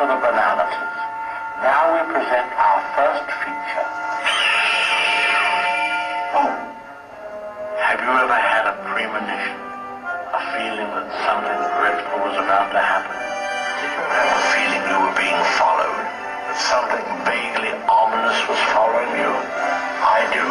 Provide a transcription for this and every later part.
for the banalities. Now we present our first feature. Oh! Have you ever had a premonition? A feeling that something dreadful was about to happen? A feeling you were being followed? That something vaguely ominous was following you? I do.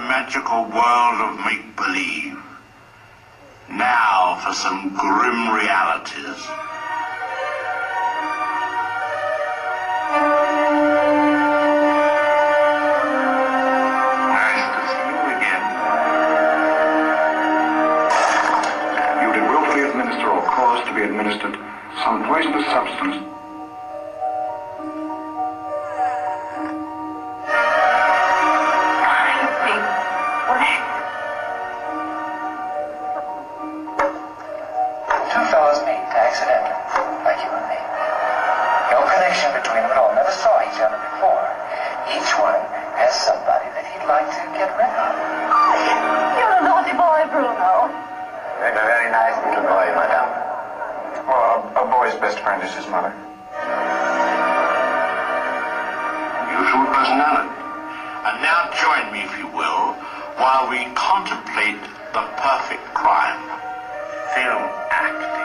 Magical world of make-believe. Now for some grim realities. Nice to see you again. You did willfully administer or cause to be administered some poisonous substance. Best friend is his mother. Usual personality. And now join me, if you will, while we contemplate the perfect crime. Film acting.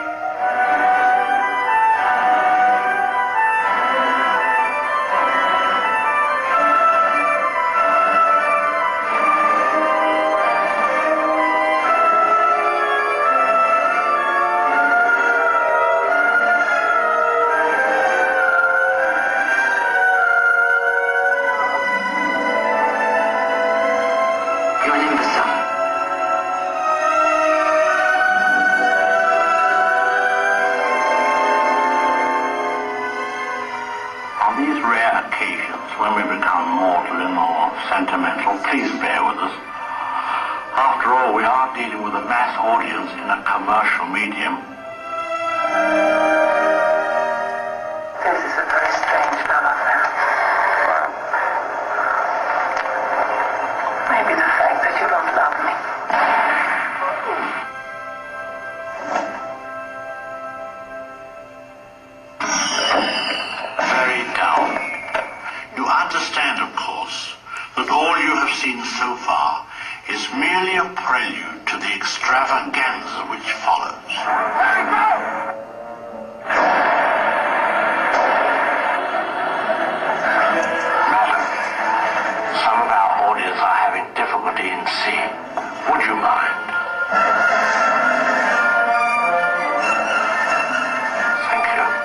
When we become mortal and more sentimental, please bear with us. After all, we are dealing with a mass audience in a commercial medium. This is a very strange phenomenon. Maybe the fact that you don't love me. Very down. You understand, of course, that all extravaganza which follows. Madam, some of our audience are having difficulty in seeing. Would you mind? Thank you.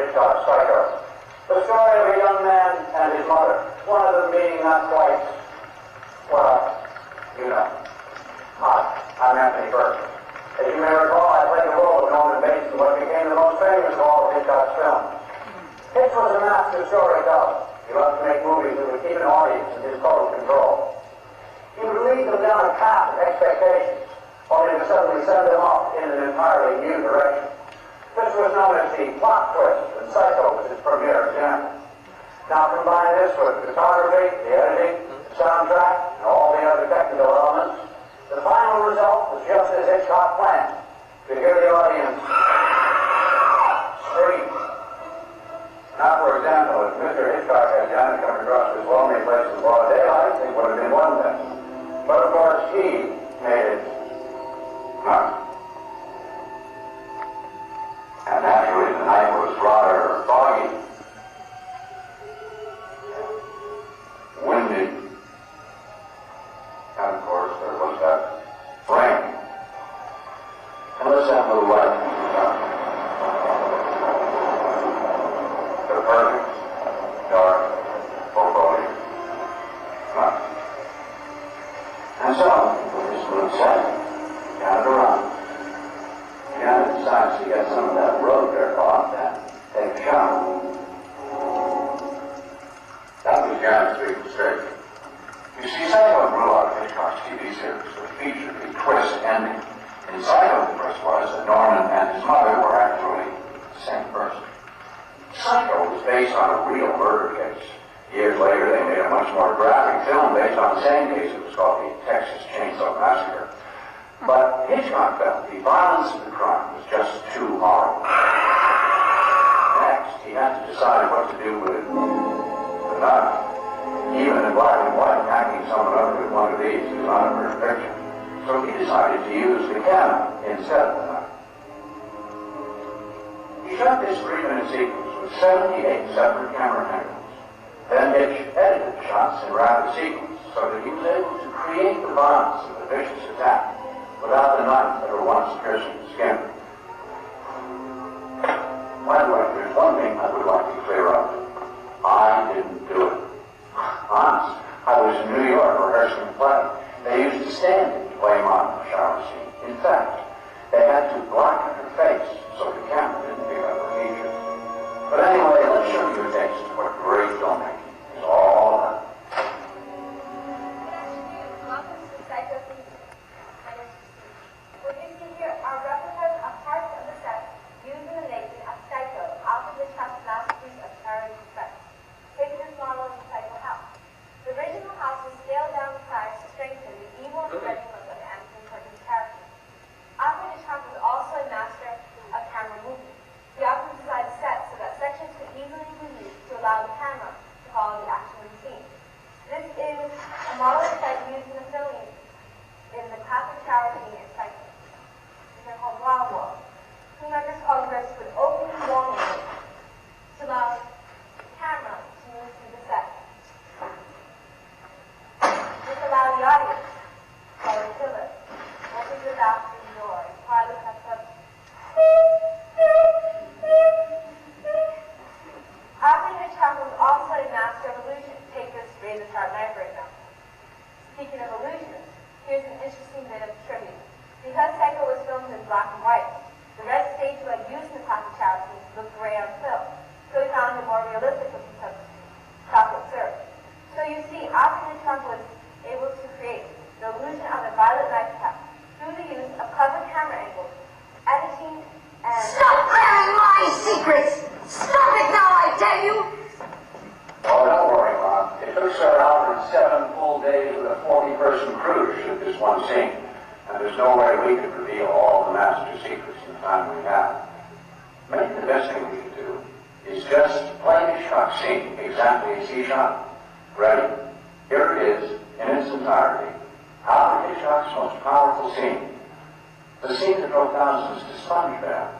Hitchcock's Psycho. The story of a young man and his mother. One of them being not quite, well, you know. Hi, I'm Anthony Burke. As you may recall, I played the role of Norman Bates in what became the most famous of all of Hitchcock's films. Hitch was a master storyteller. He loved to make movies that would keep an audience in his total control. He would lead them down a path of expectations, only to suddenly send them off in an entirely new direction. This was known as the plot twist, and Psycho was its premier example. Now combine this with the photography, the editing, the soundtrack, and all the other technical elements, the final result was just as Hitchcock planned. To hear the audience scream. Now, for example, if Mr. Hitchcock had Janet come across this lonely place in broad daylight, it would have been one thing. But of course, he made it not. And naturally, the night was rather foggy, windy, and of course, there was that rain. And let's have a little light. The perfect, dark, foreboding night. And so, this little set, gathered around. Janet decides to get some of that road dirt off and take a shower. That was Janet's big mistake. You see, Psycho grew out of Hitchcock's TV series that featured the twist ending. In Psycho, the twist was that Norman and his mother were actually the same person. Psycho was based on a real murder case. Years later, they made a much more graphic film based on the same case. It was called the Texas Chainsaw Massacre. But Hitchcock felt the violence of the crime was just too horrible. Next, he had to decide what to do with the knife. Even in black and white, hacking someone up with one of these is not a perfect picture. So he decided to use the camera instead of the knife. He shot this 3-minute sequence with 78 separate camera angles. Then Hitch edited the shots in rapid sequence so that he was able to create the violence of the vicious attack without the knife ever once piercing the skin. By the way, there's one thing I would like to clear up. I didn't do it. Honest, I was in New York rehearsing a play. They used to stand in to play him on the shower scene. In fact, they had to blacken her face so the camera didn't pick up her features. But anyway, let's show you a taste of what great filmmaking is all about. Welcome to the Psycho Theater. What you see here are replicas of parts of the set used in the making of Psycho, Alfred Hitchcock's masterpiece of terror and suspense. Take this model of the Psycho house. The original house was scaled down in size to strengthen the evil and threatening look of Anthony Perkins' character. Alfred Hitchcock was also a master of camera movement. He often designed sets so that sections could easily be used to allow the camera to follow the action of the scene. This is a model set used in the filming in the classic shower scene in Psycho. These are called wall walls. Crew members called grips would open the wall windows to allow the camera to move through the set. This allowed the audience to follow the killer, opens the bathroom door, and quietly cuts up. Alfred Hitchcock was also a master of illusion. Take this razor-sharp knife right now. Speaking of illusions, here's an interesting bit of trivia. Because Psycho was filmed in black and white, the red stage light used in the classic shower scenes looked gray on film, so he found a more realistic looking substitute, chocolate syrup. So you see, Alfred Hitchcock was able to create the illusion of a violet nightcap through the use of clever camera angles, editing, and... Stop clearing my secrets! Stop it now, I tell you! Oh, don't worry, Bob. It took Sir Alfred 7 full days with a 40-person crew to shoot this one scene. And there's no way we could reveal all the master secrets in the time we have. Maybe the best thing we could do is just play Hitchcock's scene exactly as he shot it. Ready? Here it is, in its entirety. Alfred Hitchcock's most powerful scene. The scene that drove thousands to sponge baths.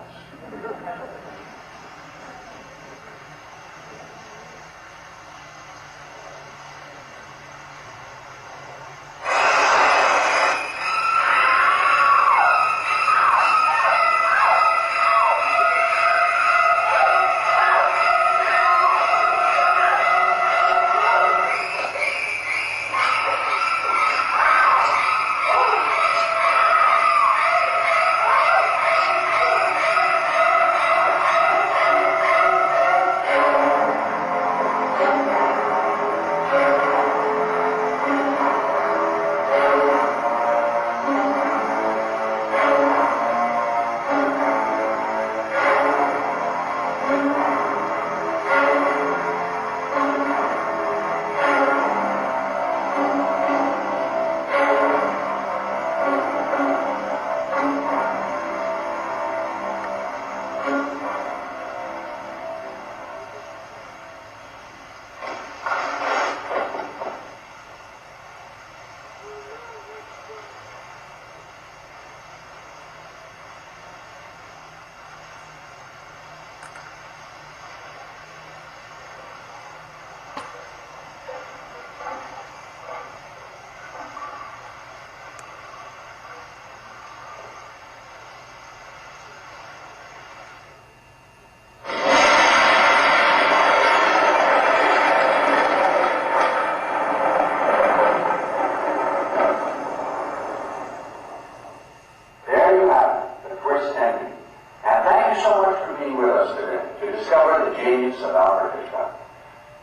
Thank you so much for being with us today to discover the genius of Alfred Hitchcock.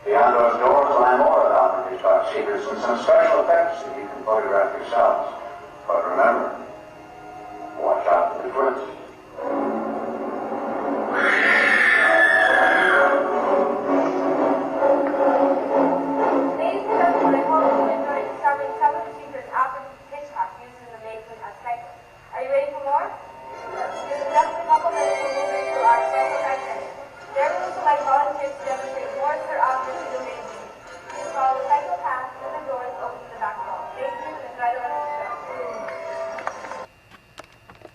Beyond those doors lie more of Alfred Hitchcock's secrets and some special effects that you can photograph yourselves. But remember, watch out for the twins.